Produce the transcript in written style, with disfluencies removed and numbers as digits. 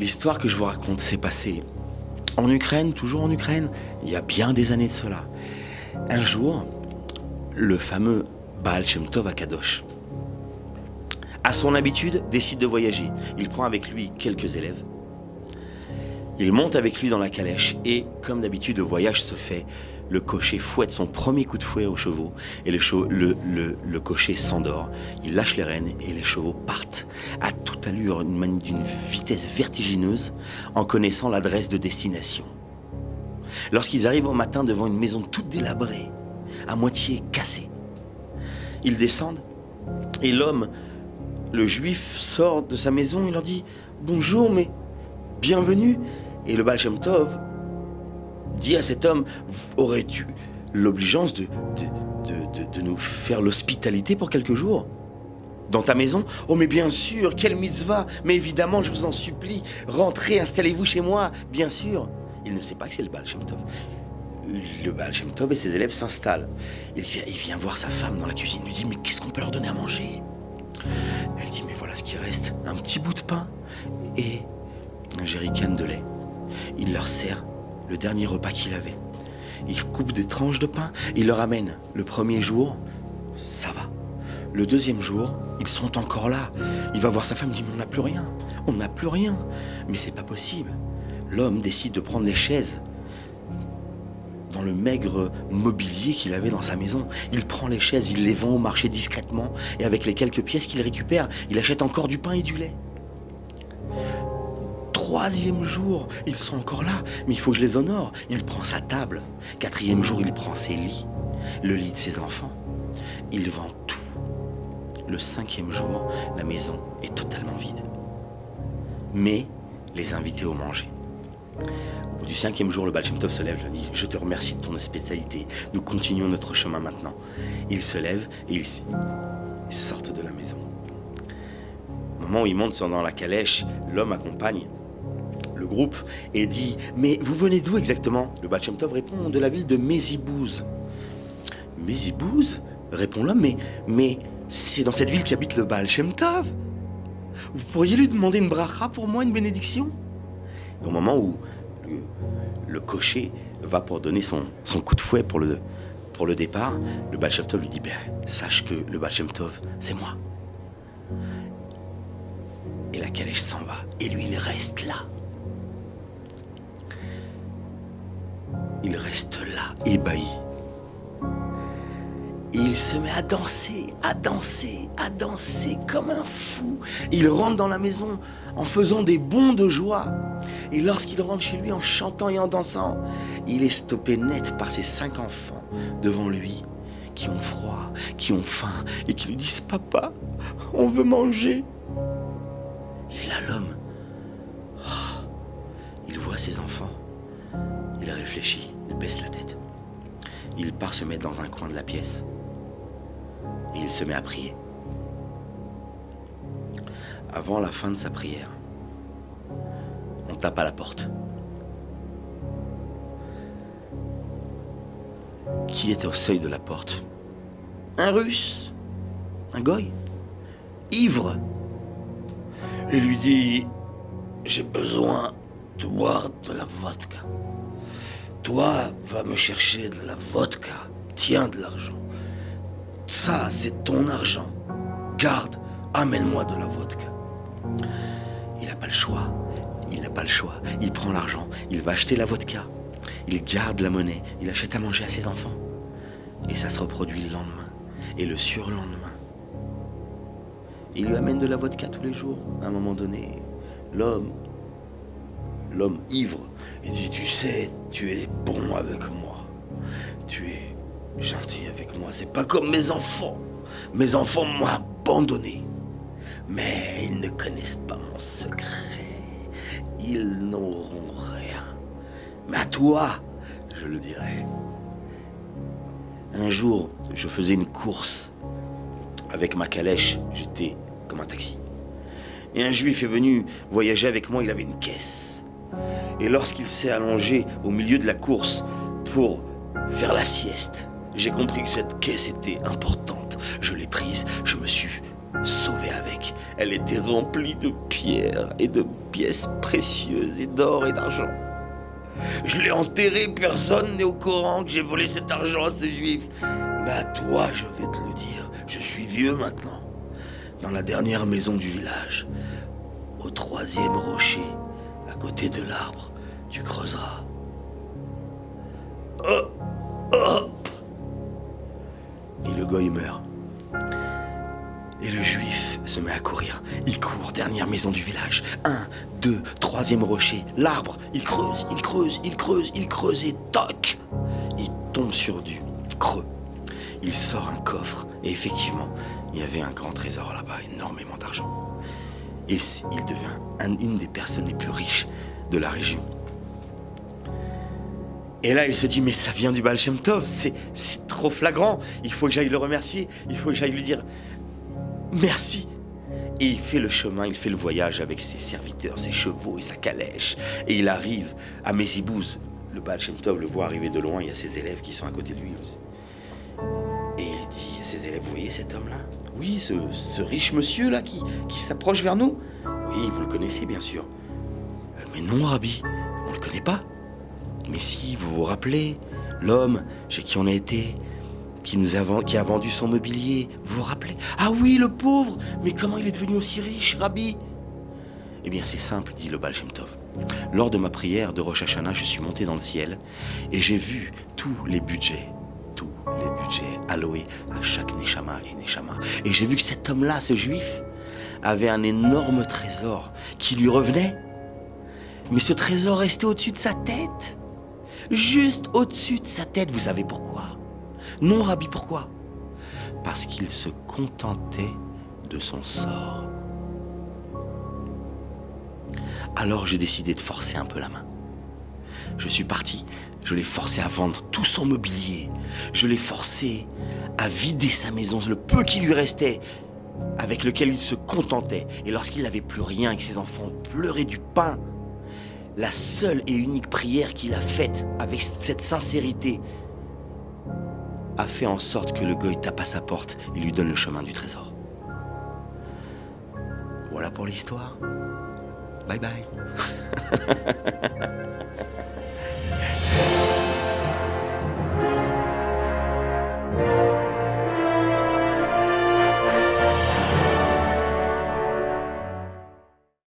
L'histoire que je vous raconte s'est passée en Ukraine, toujours en Ukraine, il y a bien des années de cela. Un jour, le fameux Baal Shem Tov à Kadosh, à son habitude, décide de voyager. Il prend avec lui quelques élèves. Il monte avec lui dans la calèche et, comme d'habitude, le voyage se fait. Le cocher fouette son premier coup de fouet aux chevaux et le cocher s'endort. Il lâche les rênes et les chevaux partent à toute allure, d'une vitesse vertigineuse, en connaissant l'adresse de destination. Lorsqu'ils arrivent au matin devant une maison toute délabrée, à moitié cassée, ils descendent et l'homme, le juif, sort de sa maison et leur dit « Bonjour, mais bienvenue !» Et le Baal Shem Tov dit à cet homme « Aurais-tu l'obligeance de nous faire l'hospitalité pour quelques jours dans ta maison ?»« Oh, mais bien sûr, quelle mitzvah! Mais évidemment, je vous en supplie, rentrez, installez-vous chez moi, bien sûr !» Il ne sait pas que c'est le Baal Shem Tov. Le Baal Shem Tov et ses élèves s'installent. Il vient voir sa femme dans la cuisine. Il lui dit « Mais qu'est-ce qu'on peut leur donner à manger ?» Elle dit « Mais voilà ce qui reste, un petit bout de pain et un jerrycan de lait. » Il leur sert le dernier repas qu'il avait. Il coupe des tranches de pain, il leur amène. Le premier jour, ça va. Le deuxième jour, ils sont encore là. Il va voir sa femme, il dit « Mais on n'a plus rien, on n'a plus rien. » Mais c'est pas possible. L'homme décide de prendre les chaises dans le maigre mobilier qu'il avait dans sa maison. Il prend les chaises, il les vend au marché discrètement et avec les quelques pièces qu'il récupère, il achète encore du pain et du lait. Troisième jour, ils sont encore là, mais il faut que je les honore. Il prend sa table. Quatrième jour, il prend ses lits, le lit de ses enfants. Il vend tout. Le cinquième jour, la maison est totalement vide. Mais les invités au manger. Au bout du cinquième jour, le Baal Shem Tov se lève, lui dit « Je te remercie de ton hospitalité. Nous continuons notre chemin maintenant. » Il se lève et ils sortent de la maison. Au moment où ils montent dans la calèche, l'homme accompagne le groupe et dit « Mais vous venez d'où exactement ?» Le Baal Shem Tov répond « De la ville de Mézibouz. »« Mézibouz ?» répond l'homme, mais c'est dans cette ville qu'habite le Baal Shem Tov. Vous pourriez lui demander une bracha pour moi, une bénédiction ?» Au moment où le cocher va pour donner son coup de fouet pour le départ, le Baal Shem Tov lui dit « Sache que le Baal Shem Tov, c'est moi. » Et la calèche s'en va, et lui, il reste là. Il reste là, ébahi. Et il se met à danser, à danser, à danser comme un fou. Il rentre dans la maison en faisant des bonds de joie. Et lorsqu'il rentre chez lui en chantant et en dansant, il est stoppé net par ses 5 enfants devant lui, qui ont froid, qui ont faim, et qui lui disent « Papa, on veut manger !» Et là, l'homme, il voit ses enfants, il réfléchit, il baisse la tête. Il part se mettre dans un coin de la pièce et il se met à prier. Avant la fin de sa prière, on tape à la porte. Qui était au seuil de la porte? Un Russe, un goy, ivre. Et lui dit « J'ai besoin de boire de la vodka. Toi, va me chercher de la vodka. Tiens de l'argent. Ça, c'est ton argent. Garde, amène-moi de la vodka. » Il n'a pas le choix. Il n'a pas le choix. Il prend l'argent, il va acheter la vodka. Il garde la monnaie, il achète à manger à ses enfants. Et ça se reproduit le lendemain. Et le surlendemain. Il lui amène de la vodka tous les jours. À un moment donné, l'homme ivre, il dit « Tu sais, tu es bon avec moi. Tu es gentil avec moi. C'est pas comme mes enfants. Mes enfants m'ont abandonné. Mais ils ne connaissent pas mon secret. Ils n'auront rien. Mais à toi, je le dirai. » Un jour, je faisais une course. Avec ma calèche, j'étais comme un taxi. Et un juif est venu voyager avec moi, il avait une caisse. Et lorsqu'il s'est allongé au milieu de la course pour faire la sieste, j'ai compris que cette caisse était importante. Je l'ai prise, je me suis sauvé avec. Elle était remplie de pierres et de pièces précieuses et d'or et d'argent. Je l'ai enterré, personne n'est au courant que j'ai volé cet argent à ce juif. Mais à toi, je vais te le dire, je suis vieux maintenant. Dans la dernière maison du village, au 3e rocher, à côté de l'arbre, tu creuseras. Oh, oh. Et le goy meurt. Et le juif se met à courir. Il court, dernière maison du village. 1, 2, 3e rocher, l'arbre. Il creuse, il creuse, il creuse, il creuse et toc! Il tombe sur du creux. Il sort un coffre. Et effectivement, il y avait un grand trésor là-bas, énormément d'argent. Il devient une des personnes les plus riches de la région. Et là, il se dit, mais ça vient du Baal Shem Tov, c'est trop flagrant. Il faut que j'aille le remercier, il faut que j'aille lui dire merci. Et il fait le chemin, il fait le voyage avec ses serviteurs, ses chevaux et sa calèche. Et il arrive à Mézibouz. Le Baal Shem Tov le voit arriver de loin, il y a ses élèves qui sont à côté de lui. Et il dit à ses élèves, vous voyez cet homme-là? Oui, ce riche monsieur-là qui s'approche vers nous? Oui, vous le connaissez bien sûr. Mais non, Rabbi, on ne le connaît pas. Mais si, vous vous rappelez, l'homme chez qui on a été, qui a vendu son mobilier, vous vous rappelez? Ah oui, le pauvre! Mais comment il est devenu aussi riche, Rabbi? Eh bien, c'est simple, dit le Baal Shem Tov. Lors de ma prière de Rosh Hashanah, je suis monté dans le ciel et j'ai vu tous les budgets alloués à chaque Neshama et Neshama. Et j'ai vu que cet homme-là, ce juif, avait un énorme trésor qui lui revenait. Mais ce trésor restait au-dessus de sa tête. Juste au-dessus de sa tête. Vous savez pourquoi? Non, Rabbi, pourquoi? Parce qu'il se contentait de son sort. Alors j'ai décidé de forcer un peu la main. Je suis parti, je l'ai forcé à vendre tout son mobilier. Je l'ai forcé à vider sa maison, le peu qui lui restait, avec lequel il se contentait. Et lorsqu'il n'avait plus rien et que ses enfants pleuraient du pain, la seule et unique prière qu'il a faite avec cette sincérité a fait en sorte que le goy tape à sa porte et lui donne le chemin du trésor. Voilà pour l'histoire. Bye bye.